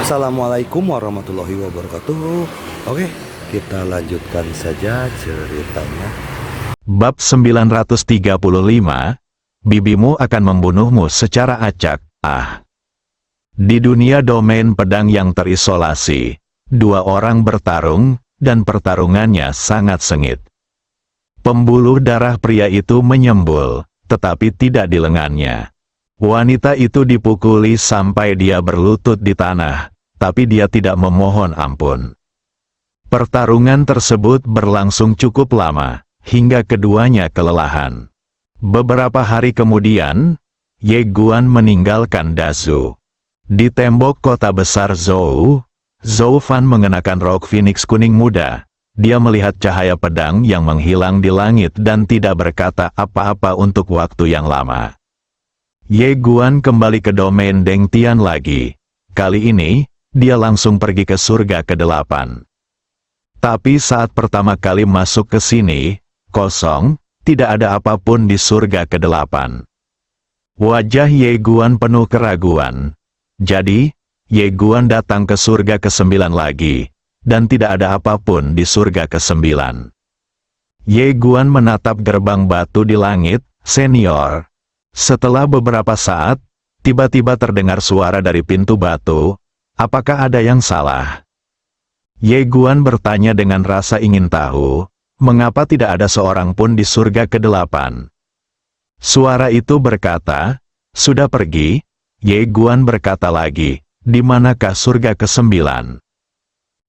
Assalamualaikum warahmatullahi wabarakatuh. Oke, kita lanjutkan saja ceritanya. Bab 935, Bibimu akan membunuhmu secara acak. Di dunia domain pedang yang terisolasi, dua orang bertarung, dan pertarungannya sangat sengit. Pembuluh darah pria itu menyembul, tetapi tidak di lengannya. Wanita itu dipukuli sampai dia berlutut di tanah, tapi dia tidak memohon ampun. Pertarungan tersebut berlangsung cukup lama, hingga keduanya kelelahan. Beberapa hari kemudian, Ye Guan meninggalkan Dazhou. Di tembok kota besar Zhou, Zhou Fan mengenakan rok phoenix kuning muda. Dia melihat cahaya pedang yang menghilang di langit dan tidak berkata apa-apa untuk waktu yang lama. Ye Guan kembali ke domain Deng Tian lagi. Kali ini, dia langsung pergi ke surga ke-8. Tapi saat pertama kali masuk ke sini, kosong, tidak ada apapun di surga ke-8. Wajah Ye Guan penuh keraguan. Jadi, Ye Guan datang ke surga ke-9 lagi, dan tidak ada apapun di surga ke-9. Ye Guan menatap gerbang batu di langit, senior. Setelah beberapa saat, tiba-tiba terdengar suara dari pintu batu. Apakah ada yang salah? Ye Guan bertanya dengan rasa ingin tahu, mengapa tidak ada seorang pun di surga ke-8? Suara itu berkata, sudah pergi. Ye Guan berkata lagi, di manakah surga ke-9?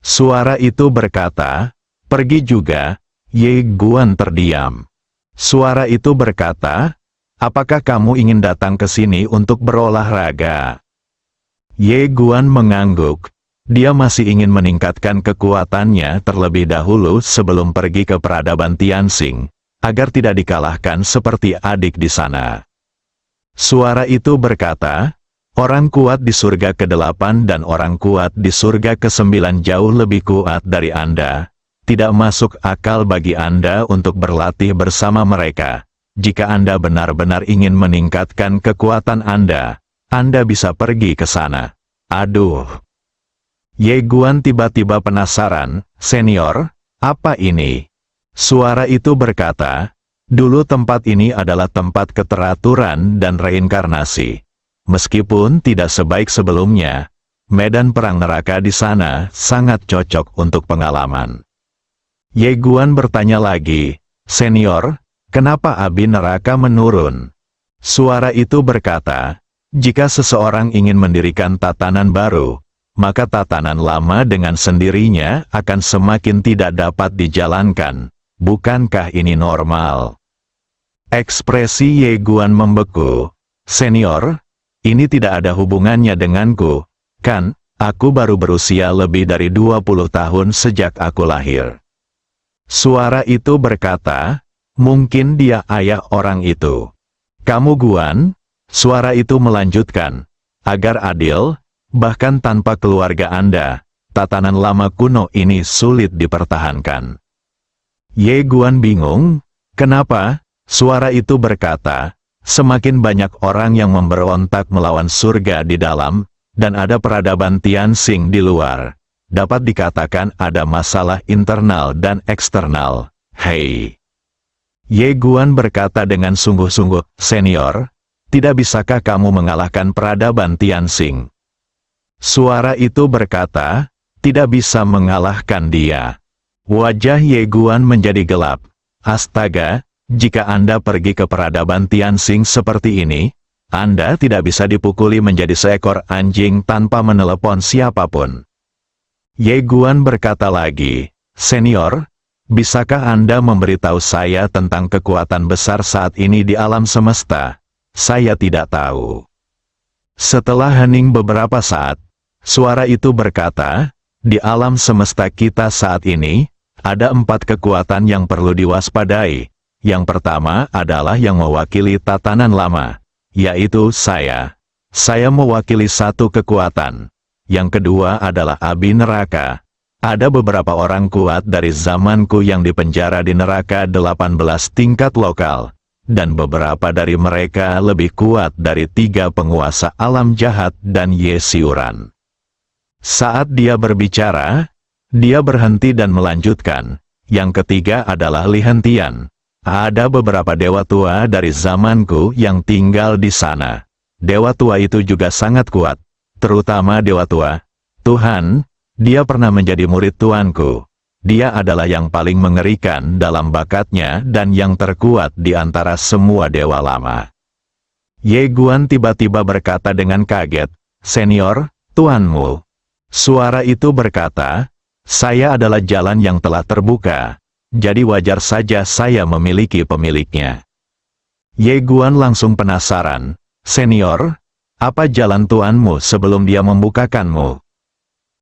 Suara itu berkata, pergi juga. Ye Guan terdiam. Suara itu berkata, apakah kamu ingin datang ke sini untuk berolahraga? Ye Guan mengangguk. Dia masih ingin meningkatkan kekuatannya terlebih dahulu sebelum pergi ke peradaban Tianxing, agar tidak dikalahkan seperti adik di sana. Suara itu berkata, orang kuat di surga ke-8 dan orang kuat di surga ke-9 jauh lebih kuat dari Anda. Tidak masuk akal bagi Anda untuk berlatih bersama mereka. Jika Anda benar-benar ingin meningkatkan kekuatan Anda bisa pergi ke sana. Aduh. Ye Guan tiba-tiba penasaran, senior, apa ini? Suara itu berkata, dulu tempat ini adalah tempat keteraturan dan reinkarnasi. Meskipun tidak sebaik sebelumnya, medan perang neraka di sana sangat cocok untuk pengalaman. Ye Guan bertanya lagi, senior, kenapa api neraka menurun? Suara itu berkata, jika seseorang ingin mendirikan tatanan baru, maka tatanan lama dengan sendirinya akan semakin tidak dapat dijalankan. Bukankah ini normal? Ekspresi Ye Guan membeku. Senior, ini tidak ada hubungannya denganku. Kan, aku baru berusia lebih dari 20 tahun sejak aku lahir. Suara itu berkata, mungkin dia ayah orang itu. Kamu Guan? Suara itu melanjutkan, agar adil, bahkan tanpa keluarga Anda, tatanan lama kuno ini sulit dipertahankan. Ye Guan bingung, kenapa? Suara itu berkata, semakin banyak orang yang memberontak melawan surga di dalam, dan ada peradaban Tianxing di luar. Dapat dikatakan ada masalah internal dan eksternal. Hei! Ye Guan berkata dengan sungguh-sungguh, senior, tidak bisakah kamu mengalahkan peradaban Tianxing? Suara itu berkata, tidak bisa mengalahkan dia. Wajah Ye Guan menjadi gelap. Astaga, jika Anda pergi ke peradaban Tianxing seperti ini, Anda tidak bisa dipukuli menjadi seekor anjing tanpa menelepon siapapun. Ye Guan berkata lagi, senior, bisakah Anda memberitahu saya tentang kekuatan besar saat ini di alam semesta? Saya tidak tahu. Setelah hening beberapa saat, suara itu berkata, di alam semesta kita saat ini, ada 4 kekuatan yang perlu diwaspadai. Yang pertama adalah yang mewakili tatanan lama, yaitu saya. Saya mewakili 1 kekuatan. Yang kedua adalah api neraka. Ada beberapa orang kuat dari zamanku yang dipenjara di neraka 18 tingkat lokal. Dan beberapa dari mereka lebih kuat dari 3 penguasa alam jahat dan Ye Xiuran. Saat dia berbicara, dia berhenti dan melanjutkan. Yang ketiga adalah Lihentian. Ada beberapa dewa tua dari zamanku yang tinggal di sana. Dewa tua itu juga sangat kuat, terutama dewa tua. Tuhan, dia pernah menjadi murid tuanku. Dia adalah yang paling mengerikan dalam bakatnya dan yang terkuat di antara semua dewa lama. Ye Guan tiba-tiba berkata dengan kaget, "Senior, tuanmu." Suara itu berkata, "Saya adalah jalan yang telah terbuka, jadi wajar saja saya memiliki pemiliknya." Ye Guan langsung penasaran, "Senior, apa jalan tuanmu sebelum dia membukakanmu?"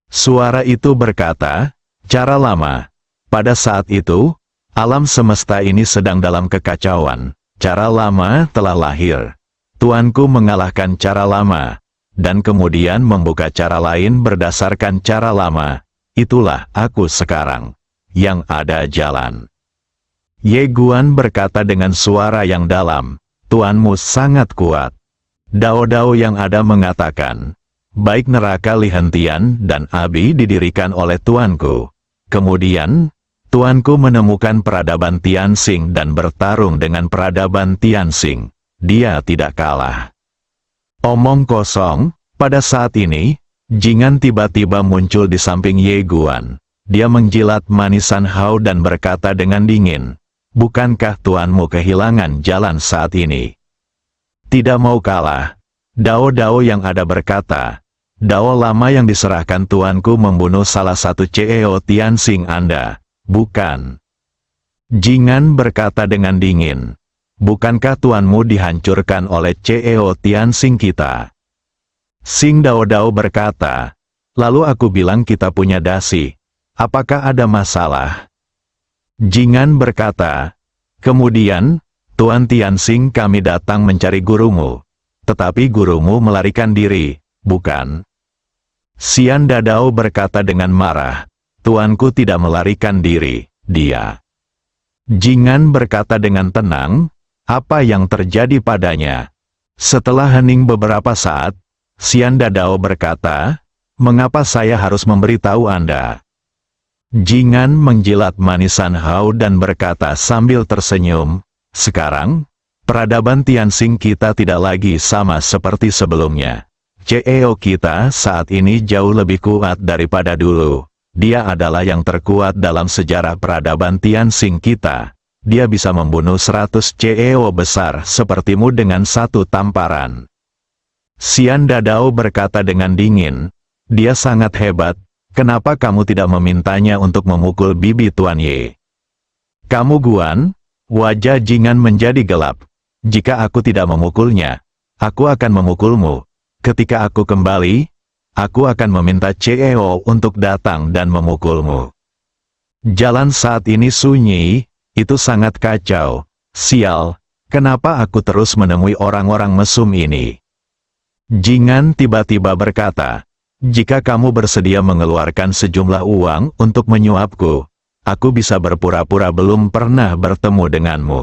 Suara itu berkata, "Cara lama." Pada saat itu, alam semesta ini sedang dalam kekacauan. Cara lama telah lahir. Tuanku mengalahkan cara lama, dan kemudian membuka cara lain berdasarkan cara lama. Itulah aku sekarang, yang ada jalan. Ye Guan berkata dengan suara yang dalam, "Tuanmu sangat kuat." Dao-dao yang ada mengatakan, "Baik neraka Lihentian dan Abi didirikan oleh tuanku." Kemudian, tuanku menemukan peradaban Tianxing dan bertarung dengan peradaban Tianxing. Dia tidak kalah. Omong kosong. Pada saat ini, Jingan tiba-tiba muncul di samping Ye Guan. Dia menjilat manisan Hao dan berkata dengan dingin, "Bukankah tuanmu kehilangan jalan saat ini?" Tidak mau kalah. Dao-dao yang ada berkata, "Dao lama yang diserahkan tuanku membunuh salah satu CEO Tianxing Anda, bukan?" Jingan berkata dengan dingin, "Bukankah tuanmu dihancurkan oleh CEO Tianxing kita?" Sing Dao-dao berkata, "Lalu aku bilang kita punya dasi. Apakah ada masalah?" Jingan berkata, "Kemudian, Tuan Tianxing kami datang mencari gurumu. Tetapi gurumu melarikan diri, bukan?" Xian Dadao berkata dengan marah, "Tuanku tidak melarikan diri, dia." Jingan berkata dengan tenang, "Apa yang terjadi padanya?" Setelah hening beberapa saat, Xian Dadao berkata, "Mengapa saya harus memberitahu Anda?" Jingan menjilat manisan Hao dan berkata sambil tersenyum, "Sekarang, peradaban Tianxing kita tidak lagi sama seperti sebelumnya. CEO kita saat ini jauh lebih kuat daripada dulu. Dia adalah yang terkuat dalam sejarah peradaban Tianxing kita. Dia bisa membunuh 100 CEO besar sepertimu dengan satu tamparan." Xian Dadao berkata dengan dingin, "Dia sangat hebat, kenapa kamu tidak memintanya untuk memukul bibi Tuan Ye?" "Kamu Guan?" Wajah Jingan menjadi gelap. "Jika aku tidak memukulnya, aku akan memukulmu. Ketika aku kembali, aku akan meminta CEO untuk datang dan memukulmu." Jalan saat ini sunyi, itu sangat kacau. Sial, kenapa aku terus menemui orang-orang mesum ini? Jingan tiba-tiba berkata, "Jika kamu bersedia mengeluarkan sejumlah uang untuk menyuapku, aku bisa berpura-pura belum pernah bertemu denganmu."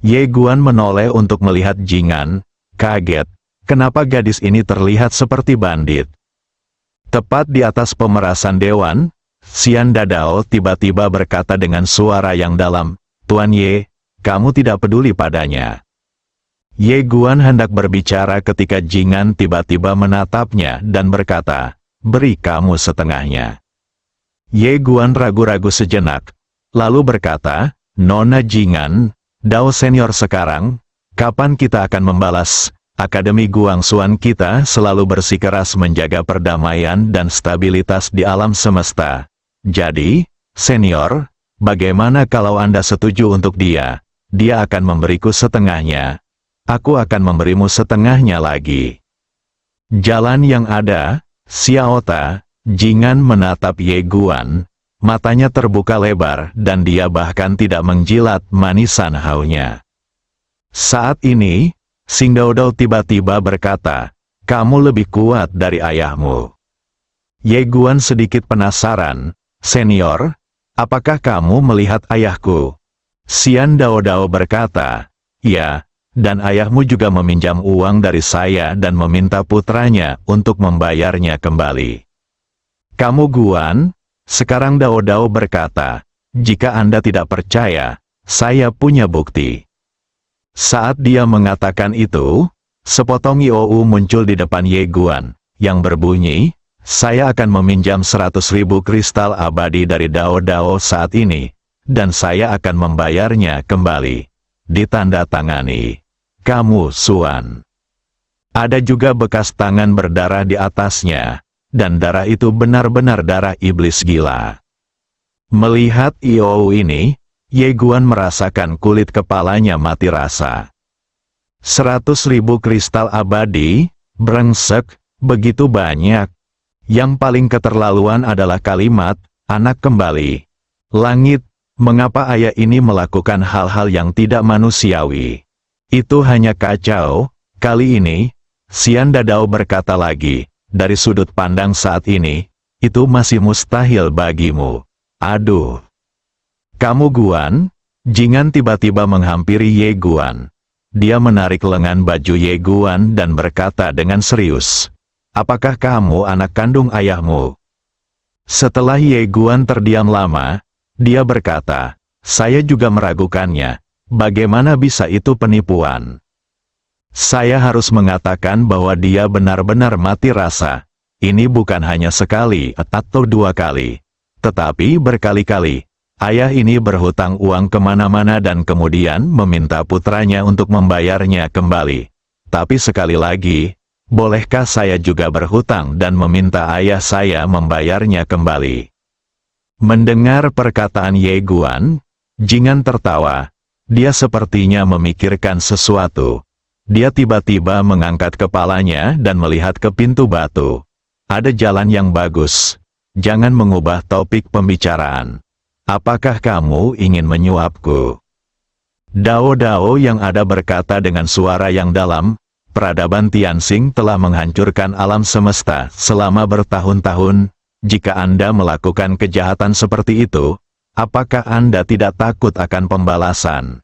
Ye Guan menoleh untuk melihat Jingan, kaget, kenapa gadis ini terlihat seperti bandit. Tepat di atas pemerasan dewan, Xian Dadao tiba-tiba berkata dengan suara yang dalam, "Tuan Ye, kamu tidak peduli padanya." Ye Guan hendak berbicara ketika Jingan tiba-tiba menatapnya dan berkata, "Beri kamu setengahnya." Ye Guan ragu-ragu sejenak, lalu berkata, "Nona Jingan, Dao senior sekarang, kapan kita akan membalas? Akademi Guangxuan kita selalu bersikeras menjaga perdamaian dan stabilitas di alam semesta. Jadi, senior, bagaimana kalau Anda setuju untuk dia? Dia akan memberiku setengahnya. Aku akan memberimu setengahnya lagi." Jalan yang ada, Xiaota, Jingan menatap Ye Guan, matanya terbuka lebar dan dia bahkan tidak menjilat manisan Hao-nya. Saat ini, Sing Dao-dao tiba-tiba berkata, "Kamu lebih kuat dari ayahmu." Ye Guan sedikit penasaran, "Senior, apakah kamu melihat ayahku?" Xian Dao-dao berkata, "Ya. Dan ayahmu juga meminjam uang dari saya dan meminta putranya untuk membayarnya kembali." Kamu Guan, sekarang Dao Dao berkata, jika Anda tidak percaya, saya punya bukti. Saat dia mengatakan itu, sepotong Iou muncul di depan Ye Guan, yang berbunyi, saya akan meminjam 100.000 kristal abadi dari Dao Dao saat ini, dan saya akan membayarnya kembali. Ditandatangani. Kamu Suan. Ada juga bekas tangan berdarah di atasnya, dan darah itu benar-benar darah iblis gila. Melihat Iou ini, Ye Guan merasakan kulit kepalanya mati rasa. 100.000 kristal abadi, brengsek, begitu banyak. Yang paling keterlaluan adalah kalimat, anak kembali. Langit, mengapa ayah ini melakukan hal-hal yang tidak manusiawi? Itu hanya kacau. Kali ini, Xian Dadao berkata lagi, dari sudut pandang saat ini, itu masih mustahil bagimu. Aduh. Kamu Guan? Jingan tiba-tiba menghampiri Ye Guan. Dia menarik lengan baju Ye Guan dan berkata dengan serius, apakah kamu anak kandung ayahmu? Setelah Ye Guan terdiam lama, dia berkata, saya juga meragukannya. Bagaimana bisa itu penipuan? Saya harus mengatakan bahwa dia benar-benar mati rasa. Ini bukan hanya sekali atau dua kali, tetapi berkali-kali. Ayah ini berhutang uang kemana-mana dan kemudian meminta putranya untuk membayarnya kembali. Tapi sekali lagi, bolehkah saya juga berhutang dan meminta ayah saya membayarnya kembali? Mendengar perkataan Ye Guan, Jingan tertawa. Dia sepertinya memikirkan sesuatu. Dia tiba-tiba mengangkat kepalanya dan melihat ke pintu batu. Ada jalan yang bagus. Jangan mengubah topik pembicaraan. Apakah kamu ingin menyuapku? Dao Dao yang ada berkata dengan suara yang dalam, peradaban Tianxing telah menghancurkan alam semesta selama bertahun-tahun. Jika Anda melakukan kejahatan seperti itu, apakah Anda tidak takut akan pembalasan?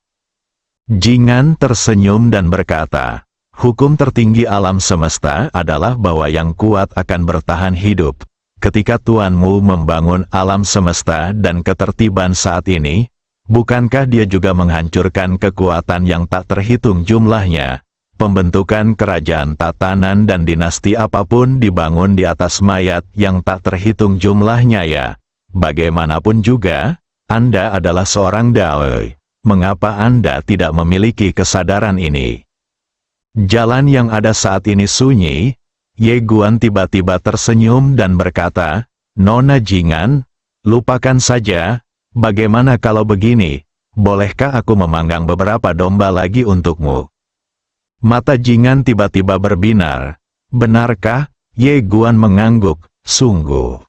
Jingan tersenyum dan berkata, hukum tertinggi alam semesta adalah bahwa yang kuat akan bertahan hidup. Ketika Tuanmu membangun alam semesta dan ketertiban saat ini, bukankah dia juga menghancurkan kekuatan yang tak terhitung jumlahnya? Pembentukan kerajaan tatanan dan dinasti apapun dibangun di atas mayat yang tak terhitung jumlahnya ya. Bagaimanapun juga, Anda adalah seorang Dao. Mengapa Anda tidak memiliki kesadaran ini? Jalan yang ada saat ini sunyi. Ye Guan tiba-tiba tersenyum dan berkata, Nona Jingan, lupakan saja, bagaimana kalau begini, bolehkah aku memanggang beberapa domba lagi untukmu? Mata Jingan tiba-tiba berbinar. Benarkah? Ye Guan mengangguk, sungguh.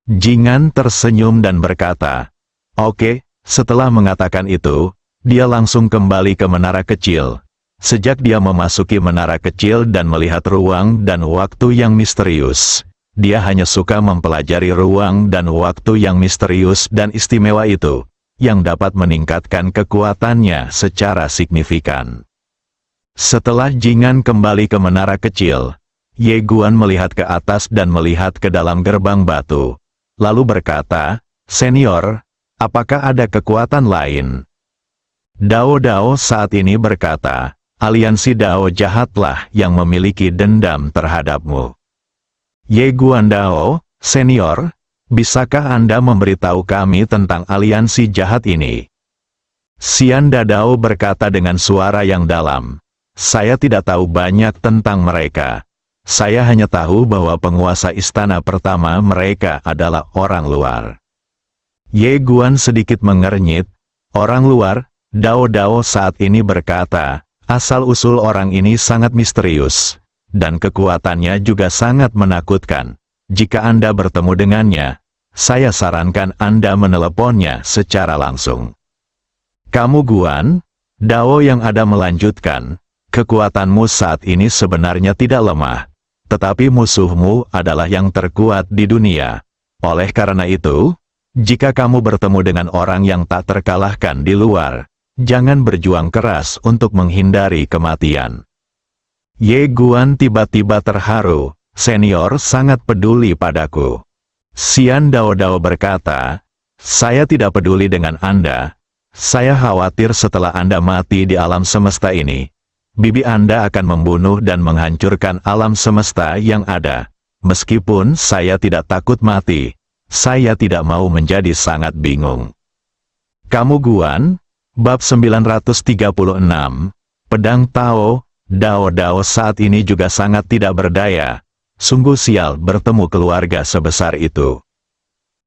Jingan tersenyum dan berkata, oke. Setelah mengatakan itu, dia langsung kembali ke menara kecil. Sejak dia memasuki menara kecil dan melihat ruang dan waktu yang misterius, dia hanya suka mempelajari ruang dan waktu yang misterius dan istimewa itu, yang dapat meningkatkan kekuatannya secara signifikan. Setelah Jingan kembali ke menara kecil, Ye Guan melihat ke atas dan melihat ke dalam gerbang batu, lalu berkata, Senior, apakah ada kekuatan lain? Dao Dao saat ini berkata, aliansi Dao jahatlah yang memiliki dendam terhadapmu. Ye Guan Dao, Senior, bisakah Anda memberitahu kami tentang aliansi jahat ini? Xian Dadao berkata dengan suara yang dalam, saya tidak tahu banyak tentang mereka. Saya hanya tahu bahwa penguasa istana pertama mereka adalah orang luar. Ye Guan sedikit mengernyit, orang luar. Dao Dao saat ini berkata, asal-usul orang ini sangat misterius, dan kekuatannya juga sangat menakutkan. Jika Anda bertemu dengannya, saya sarankan Anda meneleponnya secara langsung. Kamu Guan, Dao yang ada melanjutkan, kekuatanmu saat ini sebenarnya tidak lemah, tetapi musuhmu adalah yang terkuat di dunia. Oleh karena itu, jika kamu bertemu dengan orang yang tak terkalahkan di luar, jangan berjuang keras untuk menghindari kematian. Ye Guan tiba-tiba terharu, senior sangat peduli padaku. Xian Dao Dao berkata, "Saya tidak peduli dengan Anda. Saya khawatir setelah Anda mati di alam semesta ini, bibi Anda akan membunuh dan menghancurkan alam semesta yang ada. Meskipun saya tidak takut mati, saya tidak mau menjadi sangat bingung." Kamu Guan, bab 936, Pedang Tao, Dao Dao saat ini juga sangat tidak berdaya. Sungguh sial bertemu keluarga sebesar itu.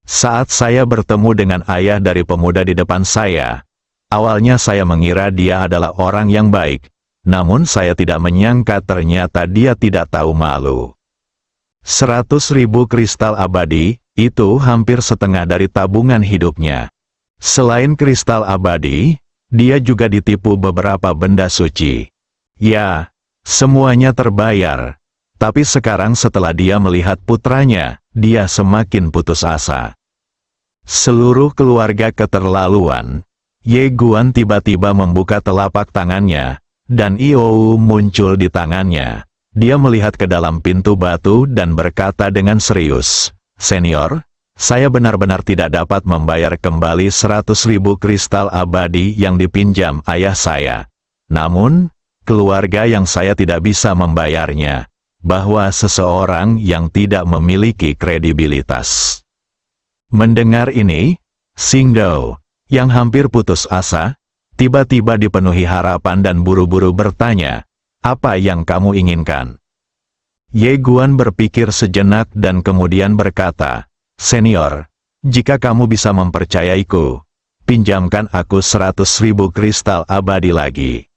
Saat saya bertemu dengan ayah dari pemuda di depan saya, awalnya saya mengira dia adalah orang yang baik, namun saya tidak menyangka ternyata dia tidak tahu malu. 100.000 kristal abadi, itu hampir setengah dari tabungan hidupnya. Selain kristal abadi, dia juga ditipu beberapa benda suci. Ya, semuanya terbayar. Tapi sekarang setelah dia melihat putranya, dia semakin putus asa. Seluruh keluarga keterlaluan. Ye Guan tiba-tiba membuka telapak tangannya, dan Iou muncul di tangannya. Dia melihat ke dalam pintu batu dan berkata dengan serius, "Senior, saya benar-benar tidak dapat membayar kembali 100.000 kristal abadi yang dipinjam ayah saya. Namun, keluarga yang saya tidak bisa membayarnya. Bahwa seseorang yang tidak memiliki kredibilitas." Mendengar ini, Xing Dao, yang hampir putus asa, tiba-tiba dipenuhi harapan dan buru-buru bertanya, "Apa yang kamu inginkan?" Ye Guan berpikir sejenak dan kemudian berkata, "Senior, jika kamu bisa mempercayaiku, pinjamkan aku 100.000 kristal abadi lagi."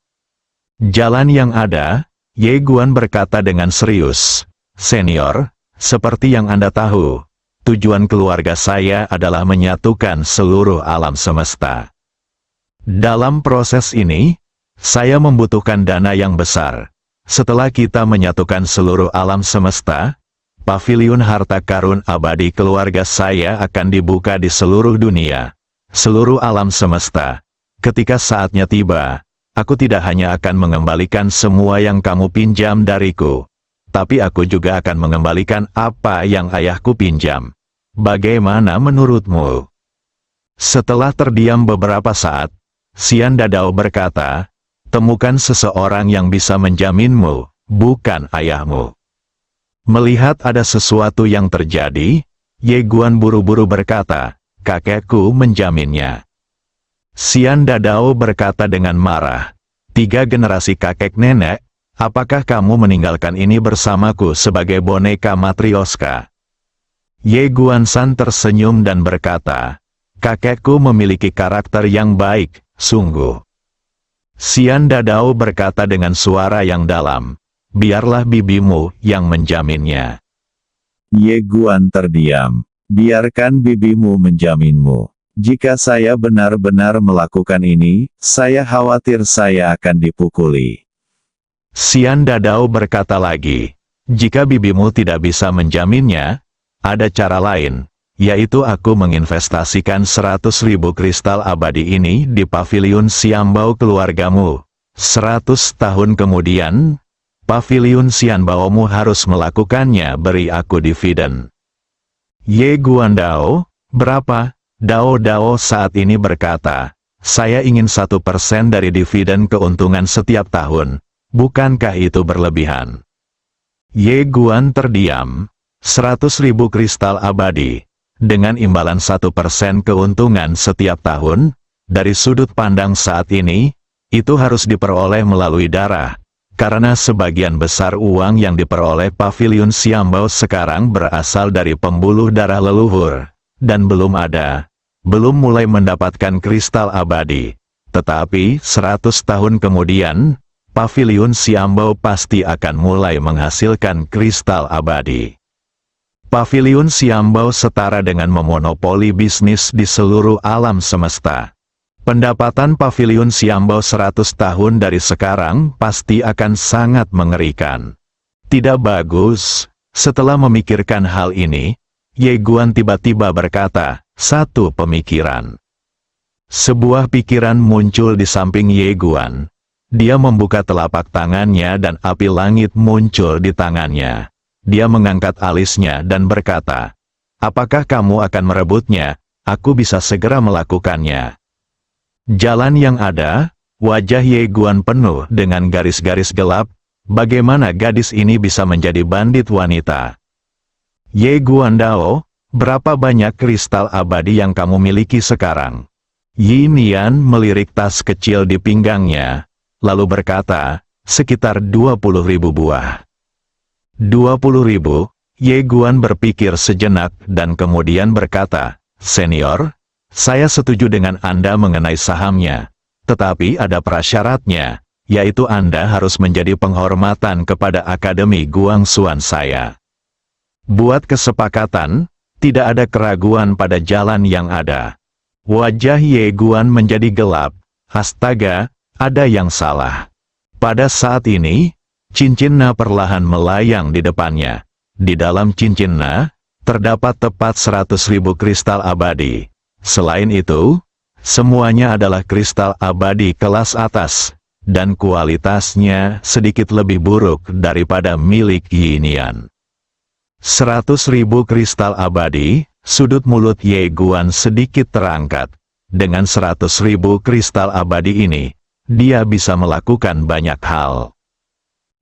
Jalan yang ada, Ye Guan berkata dengan serius, "Senior, seperti yang Anda tahu, tujuan keluarga saya adalah menyatukan seluruh alam semesta. Dalam proses ini, saya membutuhkan dana yang besar. Setelah kita menyatukan seluruh alam semesta, paviliun harta karun abadi keluarga saya akan dibuka di seluruh dunia, seluruh alam semesta. Ketika saatnya tiba, aku tidak hanya akan mengembalikan semua yang kamu pinjam dariku, tapi aku juga akan mengembalikan apa yang ayahku pinjam. Bagaimana menurutmu?" Setelah terdiam beberapa saat, Xian Dao berkata, "Temukan seseorang yang bisa menjaminmu, bukan ayahmu." Melihat ada sesuatu yang terjadi, Ye Guan buru-buru berkata, "Kakekku menjaminnya." Xian Dao berkata dengan marah, "3 generasi kakek nenek, apakah kamu meninggalkan ini bersamaku sebagai boneka matrioska?" Ye Guansan tersenyum dan berkata, "Kakekku memiliki karakter yang baik, sungguh." Xian Dao berkata dengan suara yang dalam, "Biarlah bibimu yang menjaminnya." Ye Guan terdiam. "Biarkan bibimu menjaminmu. Jika saya benar-benar melakukan ini, saya khawatir saya akan dipukuli." Xian Dao berkata lagi, "Jika bibimu tidak bisa menjaminnya, ada cara lain, yaitu aku menginvestasikan 100.000 kristal abadi ini di paviliun Xianbao keluargamu. 100 tahun kemudian, paviliun Xianbaomu harus melakukannya, beri aku dividen." Ye Guan Dao, "Berapa?" Dao Dao saat ini berkata, "Saya ingin 1% dari dividen keuntungan setiap tahun. Bukankah itu berlebihan?" Ye Guan terdiam. 100.000 kristal abadi, dengan imbalan 1% keuntungan setiap tahun, dari sudut pandang saat ini, itu harus diperoleh melalui darah, karena sebagian besar uang yang diperoleh paviliun Xianbao sekarang berasal dari pembuluh darah leluhur, dan belum mulai mendapatkan kristal abadi. Tetapi 100 tahun kemudian, paviliun Xianbao pasti akan mulai menghasilkan kristal abadi. Paviliun Xianbao setara dengan memonopoli bisnis di seluruh alam semesta. Pendapatan paviliun Xianbao 100 tahun dari sekarang pasti akan sangat mengerikan. Tidak bagus. Setelah memikirkan hal ini, Ye Guan tiba-tiba berkata, "Satu pemikiran." Sebuah pikiran muncul di samping Ye Guan. Dia membuka telapak tangannya dan api langit muncul di tangannya. Dia mengangkat alisnya dan berkata, Apakah kamu akan merebutnya? Aku bisa segera melakukannya. Jalan yang ada, wajah Ye Guan penuh dengan garis-garis gelap. Bagaimana gadis ini bisa menjadi bandit wanita? Ye Guan Dao, berapa banyak kristal abadi yang kamu miliki sekarang? Yi Nian melirik tas kecil di pinggangnya, lalu berkata, sekitar 20.000 buah. 20.000? Ye Guan berpikir sejenak dan kemudian berkata, Senior, saya setuju dengan Anda mengenai sahamnya. Tetapi ada prasyaratnya, yaitu Anda harus menjadi penghormatan kepada Akademi Guangxuan saya. Buat kesepakatan, tidak ada keraguan pada jalan yang ada. Wajah Ye Guan menjadi gelap. Astaga, ada yang salah. Pada saat ini, cincin Na perlahan melayang di depannya. Di dalam cincin Na, terdapat tepat 100.000 kristal abadi. Selain itu, semuanya adalah kristal abadi kelas atas, dan kualitasnya sedikit lebih buruk daripada milik Yi Nian. 100.000 kristal abadi, sudut mulut Ye Guan sedikit terangkat. Dengan 100.000 kristal abadi ini, dia bisa melakukan banyak hal.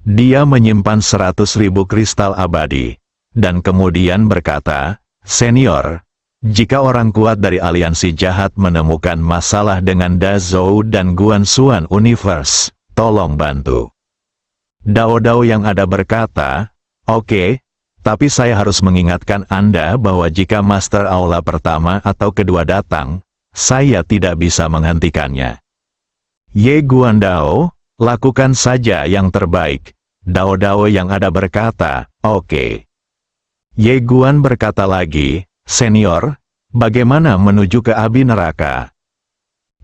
Dia menyimpan 100.000 kristal abadi, dan kemudian berkata, Senior, jika orang kuat dari aliansi jahat menemukan masalah dengan Dazhou dan Guangxuan Universe, tolong bantu. Dao-dao yang ada berkata, Oke, tapi saya harus mengingatkan Anda bahwa jika Master Aula pertama atau kedua datang, saya tidak bisa menghentikannya. Ye Guan Dao, lakukan saja yang terbaik. Dao-dao yang ada berkata, Oke. Ye Guan berkata lagi, Senior, bagaimana menuju ke api neraka?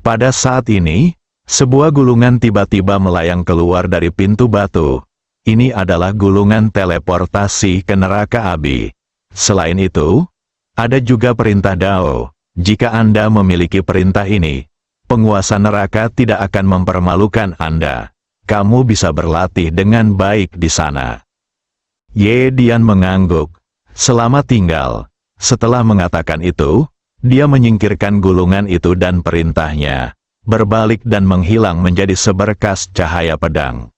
Pada saat ini, sebuah gulungan tiba-tiba melayang keluar dari pintu batu. Ini adalah gulungan teleportasi ke neraka api. Selain itu, ada juga perintah Dao. Jika Anda memiliki perintah ini, penguasa neraka tidak akan mempermalukan Anda. Kamu bisa berlatih dengan baik di sana. Ye Dian mengangguk. Selamat tinggal. Setelah mengatakan itu, dia menyingkirkan gulungan itu dan perintahnya, berbalik dan menghilang menjadi seberkas cahaya pedang.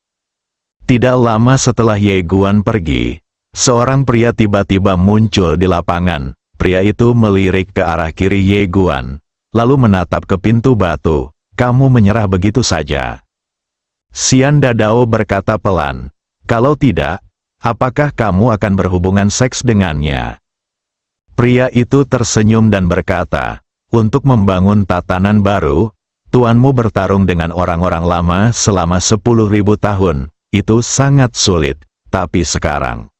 Tidak lama setelah Ye Guan pergi, seorang pria tiba-tiba muncul di lapangan. Pria itu melirik ke arah kiri Ye Guan, lalu menatap ke pintu batu. Kamu menyerah begitu saja? Xian Dadao berkata pelan, kalau tidak, apakah kamu akan berhubungan seks dengannya? Pria itu tersenyum dan berkata, untuk membangun tatanan baru, tuanmu bertarung dengan orang-orang lama selama 10.000 tahun. Itu sangat sulit, tapi sekarang.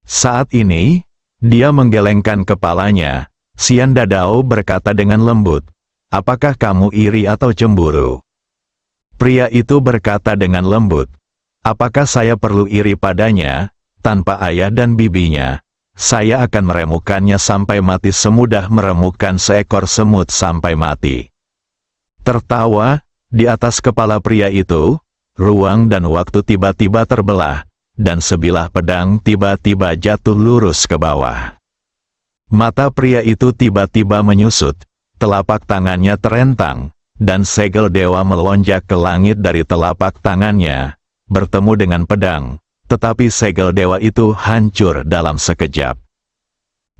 Saat ini, dia menggelengkan kepalanya. Xian Dadao berkata dengan lembut, apakah kamu iri atau cemburu? Pria itu berkata dengan lembut, apakah saya perlu iri padanya? Tanpa ayah dan bibinya, saya akan meremukannya sampai mati semudah meremukan seekor semut sampai mati. Tertawa, di atas kepala pria itu, ruang dan waktu tiba-tiba terbelah, dan sebilah pedang tiba-tiba jatuh lurus ke bawah. Mata pria itu tiba-tiba menyusut, telapak tangannya terentang, dan segel dewa melonjak ke langit dari telapak tangannya, bertemu dengan pedang, tetapi segel dewa itu hancur dalam sekejap.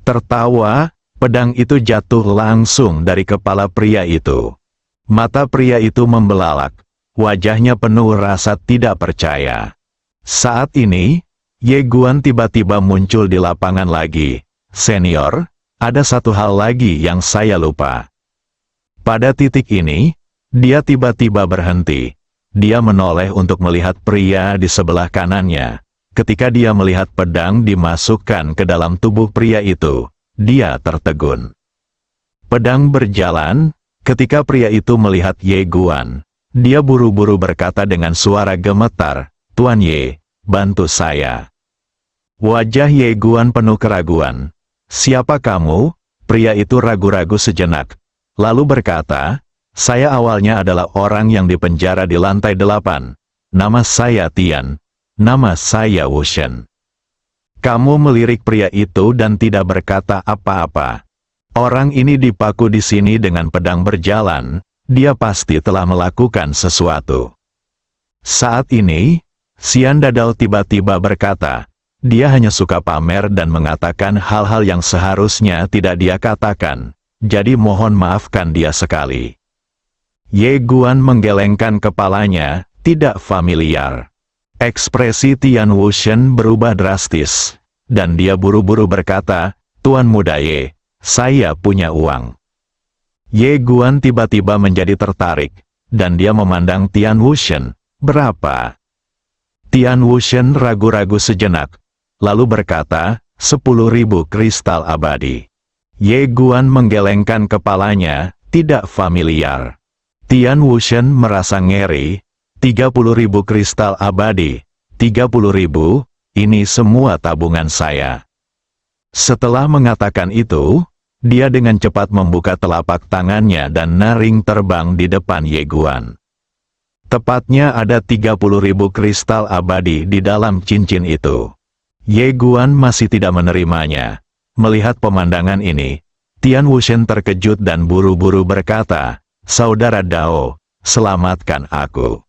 Tertawa, pedang itu jatuh langsung dari kepala pria itu. Mata pria itu membelalak. Wajahnya penuh rasa tidak percaya. Saat ini, Ye Guan tiba-tiba muncul di lapangan lagi. Senior, ada satu hal lagi yang saya lupa. Pada titik ini, dia tiba-tiba berhenti. Dia menoleh untuk melihat pria di sebelah kanannya. Ketika dia melihat pedang dimasukkan ke dalam tubuh pria itu, dia tertegun. Pedang berjalan, ketika pria itu melihat Ye Guan. Dia buru-buru berkata dengan suara gemetar, Tuan Ye, bantu saya. Wajah Ye Guan penuh keraguan. Siapa kamu? Pria itu ragu-ragu sejenak. Lalu berkata, saya awalnya adalah orang yang dipenjara di lantai 8. Nama saya Tian. Nama saya Wu Shen. Kamu melirik pria itu dan tidak berkata apa-apa. Orang ini dipaku di sini dengan pedang berjalan, dia pasti telah melakukan sesuatu. Saat ini, Xian Dadao tiba-tiba berkata, dia hanya suka pamer dan mengatakan hal-hal yang seharusnya tidak dia katakan, jadi mohon maafkan dia sekali. Ye Guan menggelengkan kepalanya, tidak familiar. Ekspresi Tian Wuxian berubah drastis, dan dia buru-buru berkata, Tuan Muda Ye, saya punya uang. Ye Guan tiba-tiba menjadi tertarik, dan dia memandang Tian Wuxian, berapa? Tian Wuxian ragu-ragu sejenak, lalu berkata, 10.000 kristal abadi. Ye Guan menggelengkan kepalanya, tidak familiar. Tian Wuxian merasa ngeri, 30.000 kristal abadi, 30.000, ini semua tabungan saya. Setelah mengatakan itu, dia dengan cepat membuka telapak tangannya dan naring terbang di depan Ye Guan. Tepatnya ada 30.000 kristal abadi di dalam cincin itu. Ye Guan masih tidak menerimanya. Melihat pemandangan ini, Tian Wuxian terkejut dan buru-buru berkata, Saudara Dao, selamatkan aku.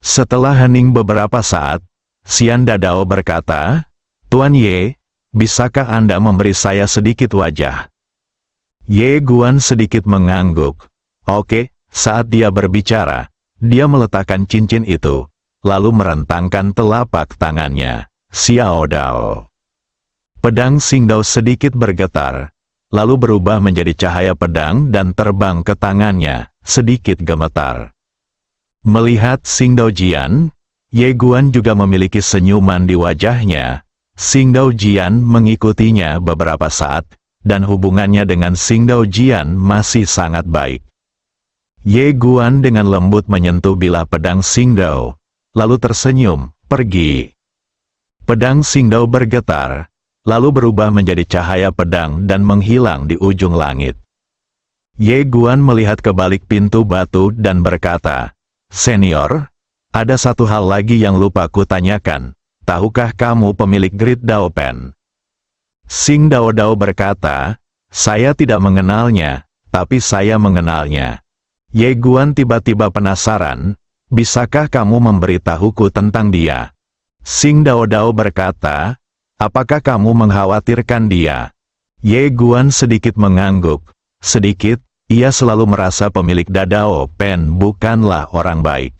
Setelah hening beberapa saat, Xian Dadao berkata, Tuan Ye, bisakah Anda memberi saya sedikit wajah? Ye Guan sedikit mengangguk. Oke, saat dia berbicara, dia meletakkan cincin itu, lalu merentangkan telapak tangannya. Xiao Dao. Pedang Xingdao sedikit bergetar, lalu berubah menjadi cahaya pedang dan terbang ke tangannya, sedikit gemetar. Melihat Xingdao Jian, Ye Guan juga memiliki senyuman di wajahnya. Xingdao Jian mengikutinya beberapa saat, dan hubungannya dengan Xingdao Jian masih sangat baik. Ye Guan dengan lembut menyentuh bilah pedang Xingdao, lalu tersenyum, pergi. Pedang Xingdao bergetar, lalu berubah menjadi cahaya pedang dan menghilang di ujung langit. Ye Guan melihat ke balik pintu batu dan berkata, Senior, ada satu hal lagi yang lupa kutanyakan, tahukah kamu pemilik Great Dao Pen? Xingdao Dao berkata, saya tidak mengenalnya, tapi saya mengenalnya. Ye Guan tiba-tiba penasaran, bisakah kamu memberitahuku tentang dia? Xingdao Dao berkata, apakah kamu mengkhawatirkan dia? Ye Guan sedikit mengangguk, sedikit, ia selalu merasa pemilik Dadao Pen bukanlah orang baik.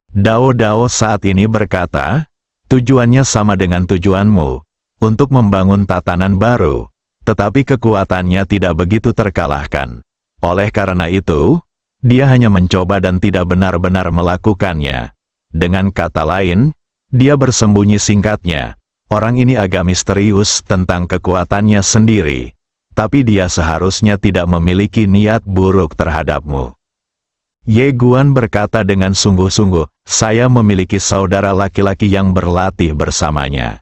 Dao Dao saat ini berkata, tujuannya sama dengan tujuanmu, untuk membangun tatanan baru, tetapi kekuatannya tidak begitu terkalahkan. Oleh karena itu, dia hanya mencoba dan tidak benar-benar melakukannya. Dengan kata lain, dia bersembunyi singkatnya. Orang ini agak misterius tentang kekuatannya sendiri, tapi dia seharusnya tidak memiliki niat buruk terhadapmu. Ye Guan berkata dengan sungguh-sungguh, saya memiliki saudara laki-laki yang berlatih bersamanya.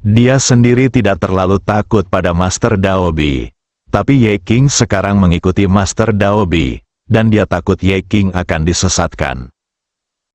Dia sendiri tidak terlalu takut pada Master Daobi, tapi Ye King sekarang mengikuti Master Daobi, dan dia takut Ye King akan disesatkan.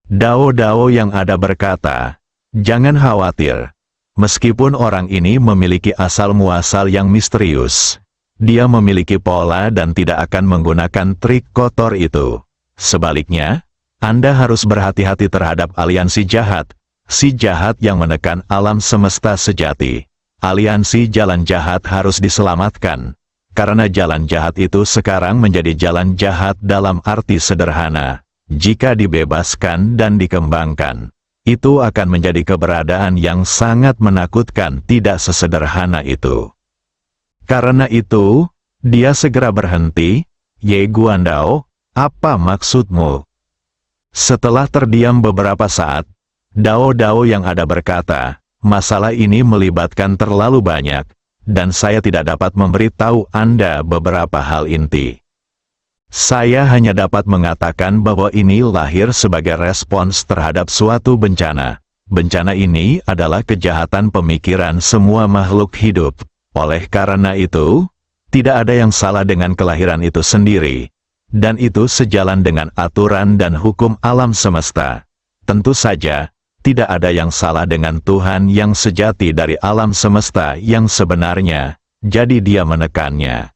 Dao-dao yang ada berkata, jangan khawatir, meskipun orang ini memiliki asal-muasal yang misterius, dia memiliki pola dan tidak akan menggunakan trik kotor itu. Sebaliknya, Anda harus berhati-hati terhadap aliansi jahat, si jahat yang menekan alam semesta sejati. Aliansi jalan jahat harus diselamatkan, karena jalan jahat itu sekarang menjadi jalan jahat dalam arti sederhana. Jika dibebaskan dan dikembangkan, itu akan menjadi keberadaan yang sangat menakutkan, tidak sesederhana itu. Karena itu, dia segera berhenti. Ye Guandao, apa maksudmu? Setelah terdiam beberapa saat, Dao-dao yang ada berkata, masalah ini melibatkan terlalu banyak, dan saya tidak dapat memberitahu Anda beberapa hal inti. Saya hanya dapat mengatakan bahwa ini lahir sebagai respons terhadap suatu bencana. Bencana ini adalah kejahatan pemikiran semua makhluk hidup. Oleh karena itu, tidak ada yang salah dengan kelahiran itu sendiri, dan itu sejalan dengan aturan dan hukum alam semesta. Tentu saja, tidak ada yang salah dengan Tuhan yang sejati dari alam semesta yang sebenarnya, jadi dia menekannya.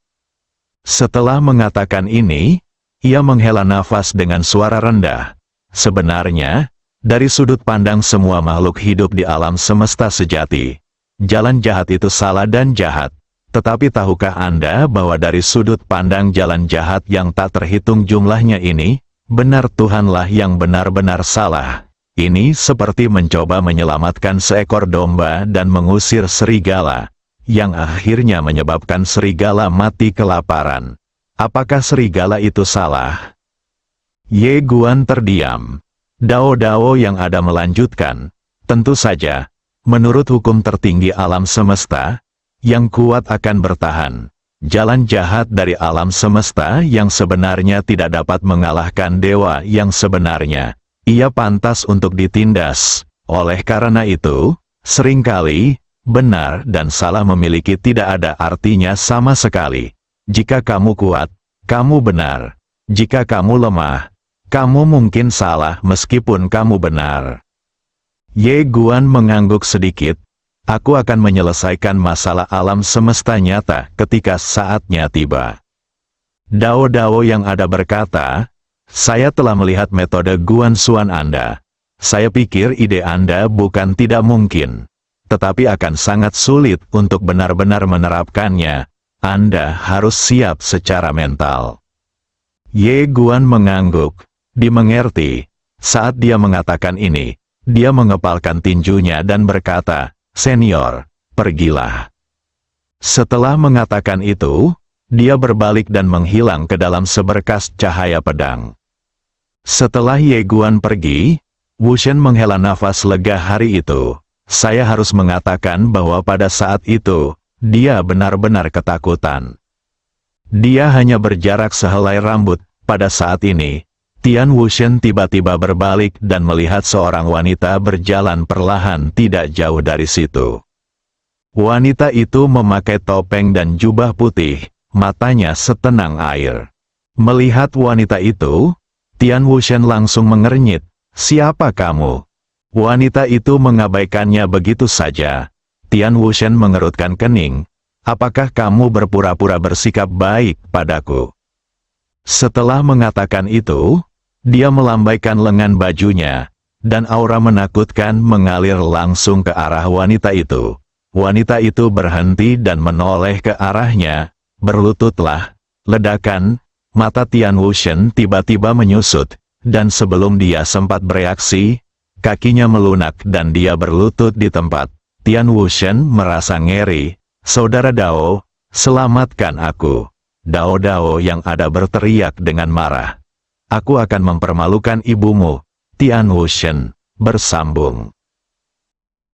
Setelah mengatakan ini, ia menghela nafas dengan suara rendah. Sebenarnya, dari sudut pandang semua makhluk hidup di alam semesta sejati, jalan jahat itu salah dan jahat. Tetapi tahukah Anda bahwa dari sudut pandang jalan jahat yang tak terhitung jumlahnya ini, benar Tuhanlah yang benar-benar salah. Ini seperti mencoba menyelamatkan seekor domba dan mengusir serigala, yang akhirnya menyebabkan serigala mati kelaparan. Apakah serigala itu salah? Ye Guan terdiam. Dao-dao yang ada melanjutkan, tentu saja, menurut hukum tertinggi alam semesta, yang kuat akan bertahan. Jalan jahat dari alam semesta yang sebenarnya tidak dapat mengalahkan dewa yang sebenarnya. Ia pantas untuk ditindas. Oleh karena itu, seringkali, benar dan salah memiliki tidak ada artinya sama sekali. Jika kamu kuat, kamu benar. Jika kamu lemah, kamu mungkin salah meskipun kamu benar. Ye Guan mengangguk sedikit. Aku akan menyelesaikan masalah alam semesta nyata ketika saatnya tiba. Dao-dao yang ada berkata, saya telah melihat metode Guan Xuan Anda. Saya pikir ide Anda bukan tidak mungkin, tetapi akan sangat sulit untuk benar-benar menerapkannya. Anda harus siap secara mental. Ye Guan mengangguk. Dimengerti. Saat dia mengatakan ini, dia mengepalkan tinjunya dan berkata, Senior, pergilah. Setelah mengatakan itu, dia berbalik dan menghilang ke dalam seberkas cahaya pedang. Setelah Ye Guan pergi, Wu Shen menghela nafas lega hari itu. Saya harus mengatakan bahwa pada saat itu, dia benar-benar ketakutan. Dia hanya berjarak sehelai rambut. Pada saat ini, Tian Wu Shen tiba-tiba berbalik dan melihat seorang wanita berjalan perlahan tidak jauh dari situ. Wanita itu memakai topeng dan jubah putih, matanya setenang air. Melihat wanita itu, Tian Wu Shen langsung mengernyit. Siapa kamu? Wanita itu mengabaikannya begitu saja. Tian Wu Shen mengerutkan kening. Apakah kamu berpura-pura bersikap baik padaku? Setelah mengatakan itu, dia melambaikan lengan bajunya, dan aura menakutkan mengalir langsung ke arah wanita itu. Wanita itu berhenti dan menoleh ke arahnya. Berlututlah. Ledakan. Mata Tian Wu Shen tiba-tiba menyusut, dan sebelum dia sempat bereaksi, kakinya melunak dan dia berlutut di tempat. Tian Wu Shen merasa ngeri. Saudara Dao, selamatkan aku. Dao-dao yang ada berteriak dengan marah. Aku akan mempermalukan ibumu. Tian Wu Shen bersambung.